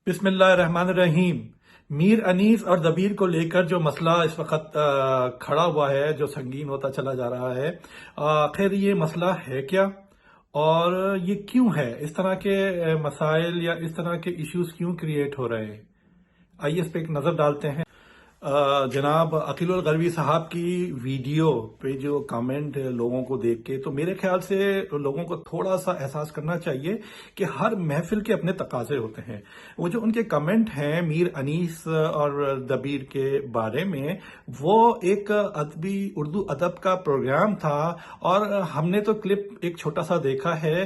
بسم اللہ الرحمن الرحیم۔ میر انیس اور دبیر کو لے کر جو مسئلہ اس وقت کھڑا ہوا ہے، جو سنگین ہوتا چلا جا رہا ہے، آخر یہ مسئلہ ہے کیا اور یہ کیوں ہے؟ اس طرح کے مسائل یا اس طرح کے ایشوز کیوں کریٹ ہو رہے ہیں؟ آئیے اس پہ ایک نظر ڈالتے ہیں۔ جناب عقیل الغروی صاحب کی ویڈیو پہ جو کامنٹ لوگوں کو دیکھ کے، تو میرے خیال سے لوگوں کو تھوڑا سا احساس کرنا چاہیے کہ ہر محفل کے اپنے تقاضے ہوتے ہیں۔ وہ جو ان کے کامنٹ ہیں میر انیس اور دبیر کے بارے میں، وہ ایک ادبی اردو ادب کا پروگرام تھا اور ہم نے تو کلپ ایک چھوٹا سا دیکھا ہے،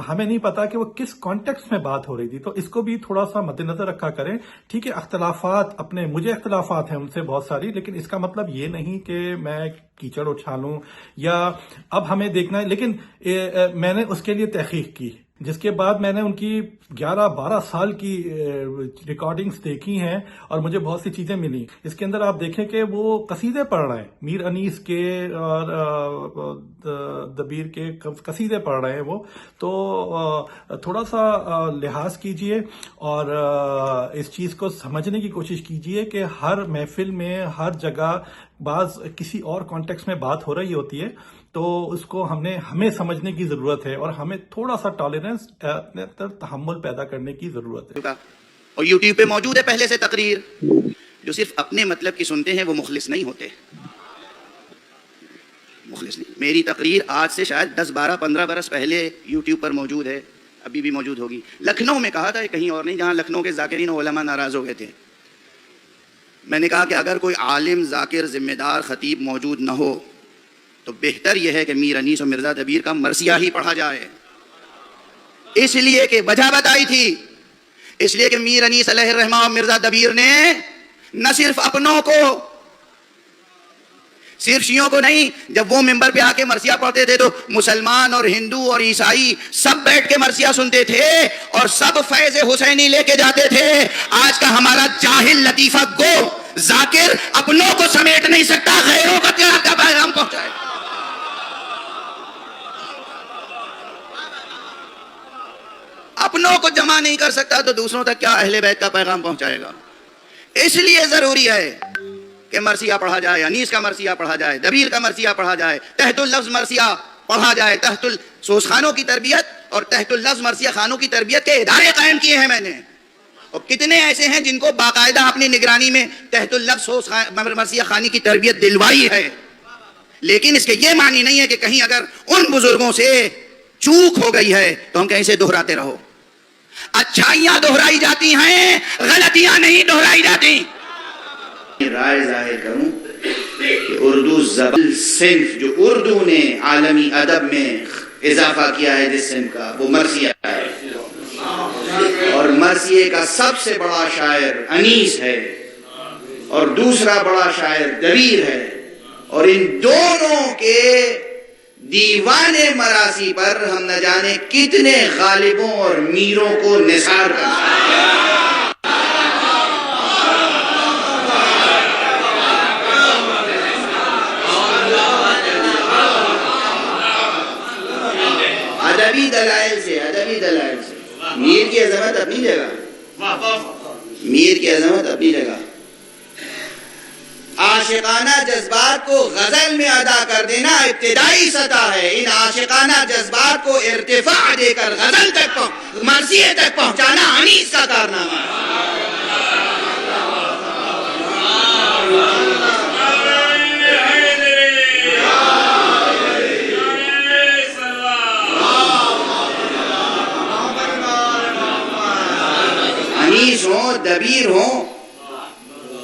ہمیں نہیں پتا کہ وہ کس کانٹیکسٹ میں بات ہو رہی تھی، تو اس کو بھی تھوڑا سا مد نظر رکھا کریں۔ ٹھیک ہے، اختلافات اپنے، مجھے اختلافات ہیں ان سے بہت ساری، لیکن اس کا مطلب یہ نہیں کہ میں کیچڑ اچھالوں یا اب ہمیں دیکھنا ہے۔ لیکن میں نے اس کے لیے تحقیق کی، جس کے بعد میں نے ان کی 11-12 سال کی ریکارڈنگز دیکھی ہیں اور مجھے بہت سی چیزیں ملی۔ اس کے اندر آپ دیکھیں کہ وہ قصیدے پڑھ رہے ہیں، میر انیس کے اور دبیر کے قصیدے پڑھ رہے ہیں وہ، تو تھوڑا سا لحاظ کیجئے اور اس چیز کو سمجھنے کی کوشش کیجئے کہ ہر محفل میں، ہر جگہ بعض کسی اور کانٹیکسٹ میں بات ہو رہی ہوتی ہے، تو اس کو ہمیں سمجھنے کی ضرورت ہے اور ہمیں تھوڑا سا ٹالرنس، اپنے اندر تحمل پیدا کرنے کی ضرورت ہے۔ اور یوٹیوب پہ موجود ہے پہلے سے تقریر۔ جو صرف اپنے مطلب کی سنتے ہیں وہ مخلص نہیں ہوتے، مخلص نہیں۔ میری تقریر آج سے شاید 10-12-15 برس پہلے یوٹیوب پر موجود ہے، ابھی بھی موجود ہوگی۔ لکھنؤ میں کہا تھا، کہیں اور نہیں، جہاں لکھنؤ کے ذاکرین و علماء ناراض ہو گئے تھے۔ میں نے کہا کہ اگر کوئی عالم، ذاکر، ذمہ دار، خطیب موجود نہ ہو تو بہتر یہ ہے کہ میر انیس اور مرزا دبیر کا مرثیہ ہی پڑھا جائے، اس لیے کہ وجہ بتائی تھی، اس لیے کہ میر انیس علیہ الرحمہ اور مرزا دبیر نے نہ صرف اپنوں کو، صرف شیعوں کو نہیں، جب وہ ممبر پہ آ کے مرثیہ پڑھتے تھے تو مسلمان اور ہندو اور عیسائی سب بیٹھ کے مرثیہ سنتے تھے اور سب فیض حسینی لے کے جاتے تھے۔ آج کا ہمارا جاہل لطیفہ گو ذاکر اپنوں کو سمیٹ نہیں سکتا، غیروں کا کیا پیغام پہنچائے؟ اپنوں کو جمع نہیں کر سکتا تو دوسروں تک کیا اہل بیت کا پیغام پہنچائے گا؟ اس لیے ضروری ہے کہ مرثیہ پڑھا جائے، انیس کا مرثیہ پڑھا جائے، دبیر کا مرثیہ پڑھا جائے، تحت اللفظ مرثیہ پڑھا جائے۔ تحت سوز خانوں کی تربیت اور تحت اللفظ مرثیہ خانوں کی تربیت کے ادارے قائم کیے ہیں میں نے، اور کتنے ایسے ہیں جن کو باقاعدہ اپنی نگرانی میں تحت اللفظ مرثیہ خانی کی تربیت دلوائی ہے۔ لیکن اس کے یہ معنی نہیں ہے کہ کہیں اگر ان بزرگوں سے چوک ہو گئی ہے تو ہم کہیں سے دہراتے رہو۔ اچھائیاں دہرائی جاتی ہیں، غلطیاں نہیں دہرائی جاتی۔ رائے ظاہر کروں کہ اردو زبان صنف جو اردو نے عالمی ادب میں اضافہ کیا ہے، جس صنف کا، وہ مرثیہ ہے، اور مرثیے کا سب سے بڑا شاعر انیس ہے اور دوسرا بڑا شاعر دبیر ہے، اور ان دونوں کے دیوان مراثی پر ہم نہ جانے کتنے غالبوں اور میروں کو نثار کرتے ہیں۔ ادبی دلائل سے میر کی عظمت اپنی جگہ، میر کی عظمت اپنی جگہ۔ عاشقانہ جذبات کو غزل میں ادا کر دینا ابتدائی سطح ہے، ان عاشقانہ جذبات کو ارتفاع دے کر غزل تک مرثیے تک پہنچانا انیس کا کارنامہ ہے۔ انیس ہوں، دبیر ہوں،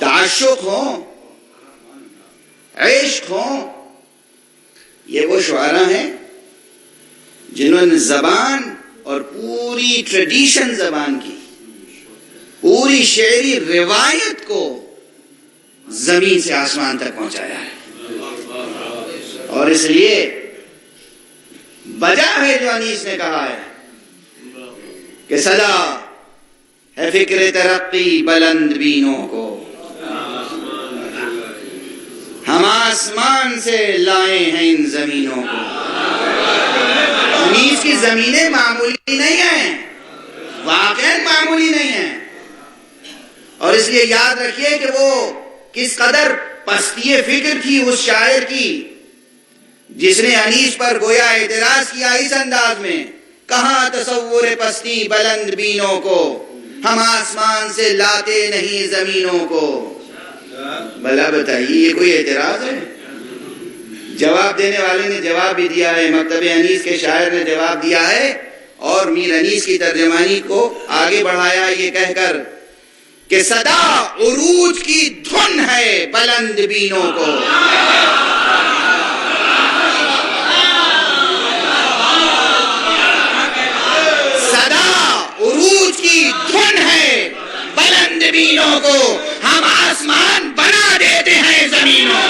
تعشق ہوں، عشق ہوں، یہ وہ شعراء ہیں جنہوں نے زبان اور پوری ٹریڈیشن زبان کی، پوری شعری روایت کو زمین سے آسمان تک پہنچایا ہے۔ اور اس لیے وجہ ہے جو انیس نے کہا ہے کہ صدا ہے فکر ترقی بلند بینوں کو، ہم آسمان سے لائے ہیں ان زمینوں کو۔ انیس کی زمینیں معمولی نہیں ہیں، واقعی معمولی نہیں ہیں۔ اور اس لیے یاد رکھیے کہ وہ کس قدر پستی فکر تھی اس شاعر کی جس نے انیس پر گویا اعتراض کیا اس انداز میں، کہاں تصور پستی بلند بینوں کو، ہم آسمان سے لاتے نہیں زمینوں کو۔ بھلا بتائیے یہ کوئی اعتراض ہے؟ جواب دینے والے نے جواب بھی دیا ہے، مکتب انیس کے شاعر نے جواب دیا ہے، اور میر انیس کی ترجمانی کو آگے بڑھایا یہ کہہ کر کہ صدا عروج کی دھن ہے بلند بینوں کو۔ صدا عروج کی دھن ہے بلند بینوں کو، ہم آسمان بنا دیتے ہیں زمینوں